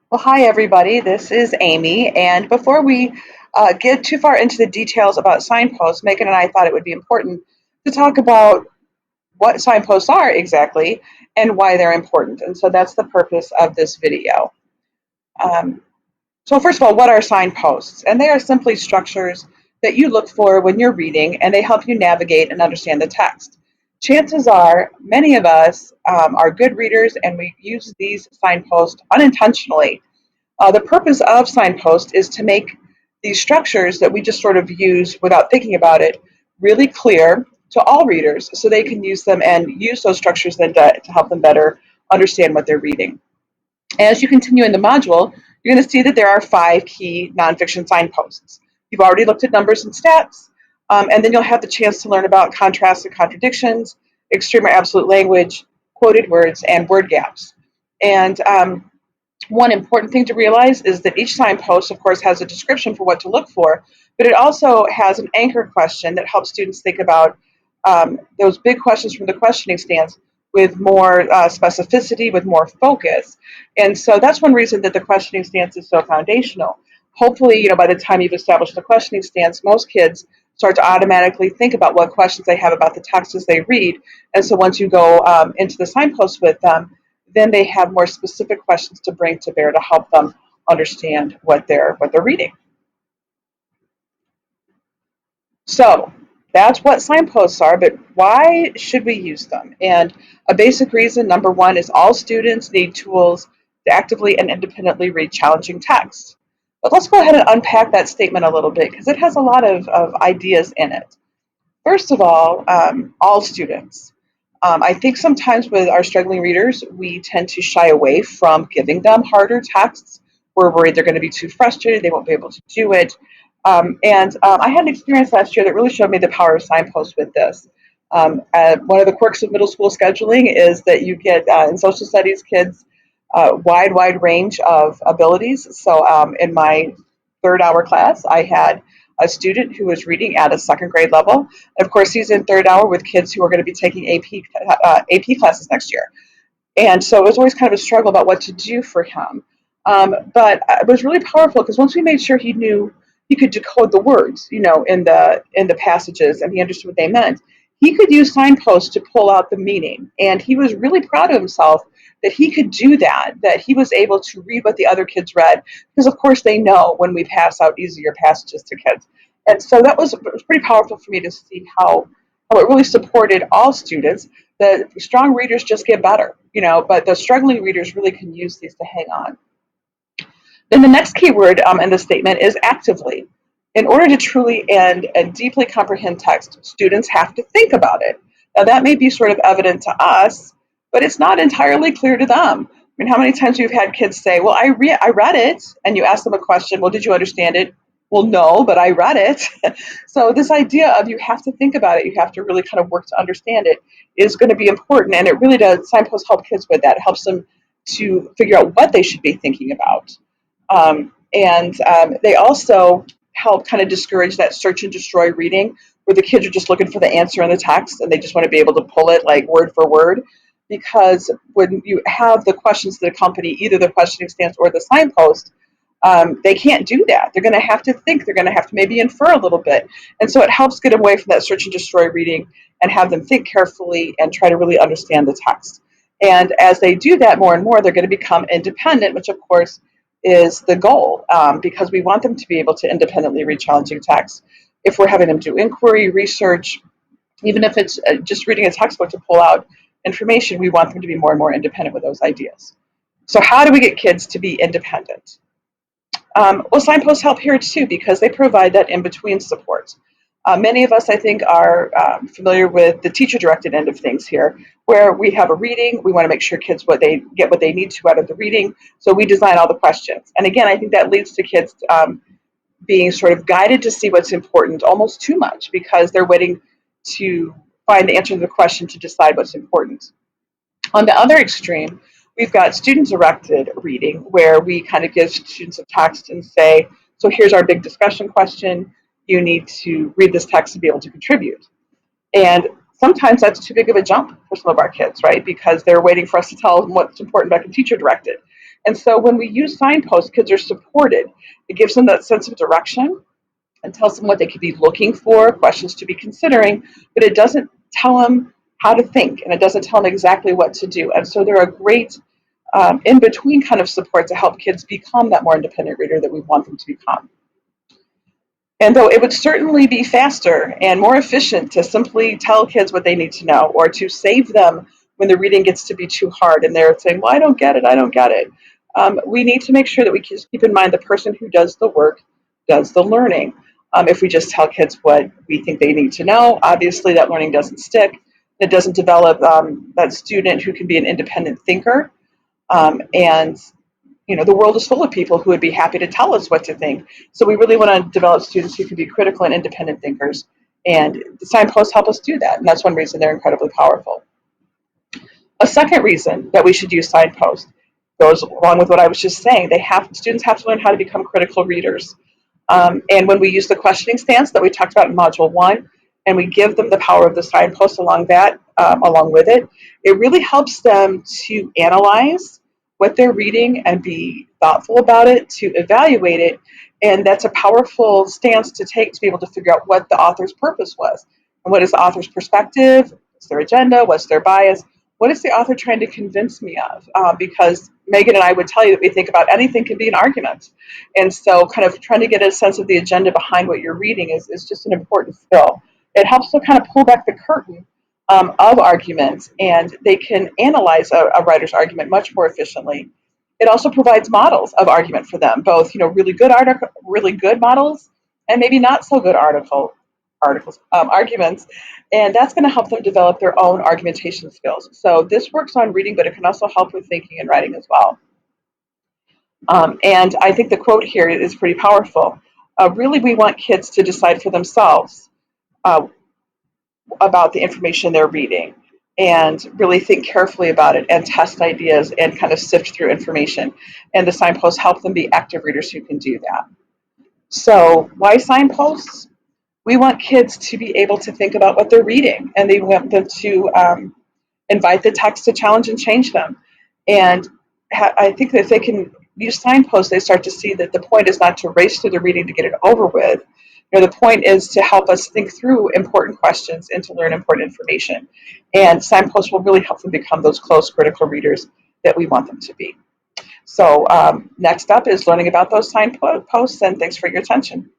Well, hi everybody. This is Amy, and before we get too far into the details about signposts, Megan and I thought it would be important to talk about what signposts are exactly and why they're important. And so that's the purpose of this video. Um, so first of all, what are signposts? And they are simply structures that you look for when you're reading, and they help you navigate and understand the text. Chances are many of us are good readers, and we use these signposts unintentionally. The purpose of signpost is to make these structures that we just sort of use without thinking about it really clear to all readers so they can use them and use those structures then to help them better understand what they're reading. As you continue in the module, you're going to see that there are 5 key nonfiction signposts. You've already looked at numbers and stats, and then you'll have the chance to learn about contrasts and contradictions, extreme or absolute language, quoted words, and word gaps. And one important thing to realize is that each signpost, of course, has a description for what to look for, but it also has an anchor question that helps students think about those big questions from the questioning stance with more specificity, with more focus. And so that's one reason that the questioning stance is so foundational. Hopefully, by the time you've established the questioning stance, most kids start to automatically think about what questions they have about the text as they read. And so once you go into the signpost with them, then they have more specific questions to bring to bear to help them understand what they're reading. So that's what signposts are, but why should we use them? And a basic reason, number one, is all students need tools to actively and independently read challenging text. But let's go ahead and unpack that statement a little bit because it has a lot of ideas in it. First of all students. I think sometimes with our struggling readers, we tend to shy away from giving them harder texts. We're worried they're going to be too frustrated, they won't be able to do it. And I had an experience last year that really showed me the power of signposts with this. One of the quirks of middle school scheduling is that you get, in social studies, kids wide range of abilities. So in my third hour class, I had a student who was reading at a second grade level. And of course, he's in third hour with kids who are going to be taking AP classes next year. And so it was always kind of a struggle about what to do for him. But it was really powerful because once we made sure he knew he could decode the words, in the passages, and he understood what they meant, he could use signposts to pull out the meaning. And he was really proud of himself that he could do that, that he was able to read what the other kids read, because of course they know when we pass out easier passages to kids. And so it was pretty powerful for me to see how it really supported all students. The strong readers just get better, but the struggling readers really can use these to hang on. Then the next key word in the statement is actively. In order to truly and deeply comprehend text, students have to think about it. Now, that may be sort of evident to us, but it's not entirely clear to them. I mean, how many times you've had kids say, well, I read it, and you ask them a question, well, did you understand it? Well, no, but I read it. So this idea of you have to think about it, you have to really kind of work to understand it is going to be important, and it really does. Signposts help kids with that. It helps them to figure out what they should be thinking about. And they also help kind of discourage that search and destroy reading where the kids are just looking for the answer in the text and they just want to be able to pull it like word for word. Because when you have the questions that accompany either the questioning stance or the signpost, they can't do that. They're going to have to think. They're going to have to maybe infer a little bit. And so it helps get away from that search and destroy reading and have them think carefully and try to really understand the text. And as they do that more and more, they're going to become independent, which of course is the goal, because we want them to be able to independently read challenging texts. If we're having them do inquiry, research, even if it's just reading a textbook to pull out information, we want them to be more and more independent with those ideas. So how do we get kids to be independent? Well, signposts help here too because they provide that in-between support. Many of us, I think, are familiar with the teacher-directed end of things here, where we have a reading. We want to make sure kids what they need to out of the reading, so we design all the questions. And again, I think that leads to kids being sort of guided to see what's important almost too much because they're waiting to find the answer to the question to decide what's important. On the other extreme, we've got student-directed reading, where we kind of give students a text and say, so here's our big discussion question. You need to read this text to be able to contribute. And sometimes that's too big of a jump for some of our kids, right? Because they're waiting for us to tell them what's important back in teacher-directed. And so when we use signposts, kids are supported. It gives them that sense of direction and tells them what they could be looking for, questions to be considering, but it doesn't tell them how to think and it doesn't tell them exactly what to do. And so they're a great in between kind of support to help kids become that more independent reader that we want them to become. And though it would certainly be faster and more efficient to simply tell kids what they need to know or to save them when the reading gets to be too hard and they're saying, well, I don't get it, I don't get it. We need to make sure that we just keep in mind the person who does the work does the learning. If we just tell kids what we think they need to know, obviously that learning doesn't stick. It doesn't develop that student who can be an independent thinker. And the world is full of people who would be happy to tell us what to think. So we really want to develop students who can be critical and independent thinkers. And the signposts help us do that. And that's one reason they're incredibly powerful. A second reason that we should use signposts goes along with what I was just saying. Students have to learn how to become critical readers. And when we use the questioning stance that we talked about in Module 1, and we give them the power of the signpost along with it, it really helps them to analyze what they're reading and be thoughtful about it, to evaluate it. And that's a powerful stance to take to be able to figure out what the author's purpose was. And what is the author's perspective? What's their agenda? What's their bias? What is the author trying to convince me of? Because Megan and I would tell you that we think about anything can be an argument. And so kind of trying to get a sense of the agenda behind what you're reading is just an important skill. It helps to kind of pull back the curtain of arguments, and they can analyze a writer's argument much more efficiently. It also provides models of argument for them, both really good models, and maybe not so good arguments, and that's going to help them develop their own argumentation skills. So this works on reading, but it can also help with thinking and writing as well. And I think the quote here is pretty powerful. Really, we want kids to decide for themselves uh, about the information they're reading and really think carefully about it and test ideas and kind of sift through information. And the signposts help them be active readers who can do that. So, why signposts? We want kids to be able to think about what they're reading, and they want them to invite the text to challenge and change them. And I think that if they can use signposts, they start to see that the point is not to race through the reading to get it over with. The point is to help us think through important questions and to learn important information. And signposts will really help them become those close critical readers that we want them to be. So next up is learning about those signposts, and thanks for your attention.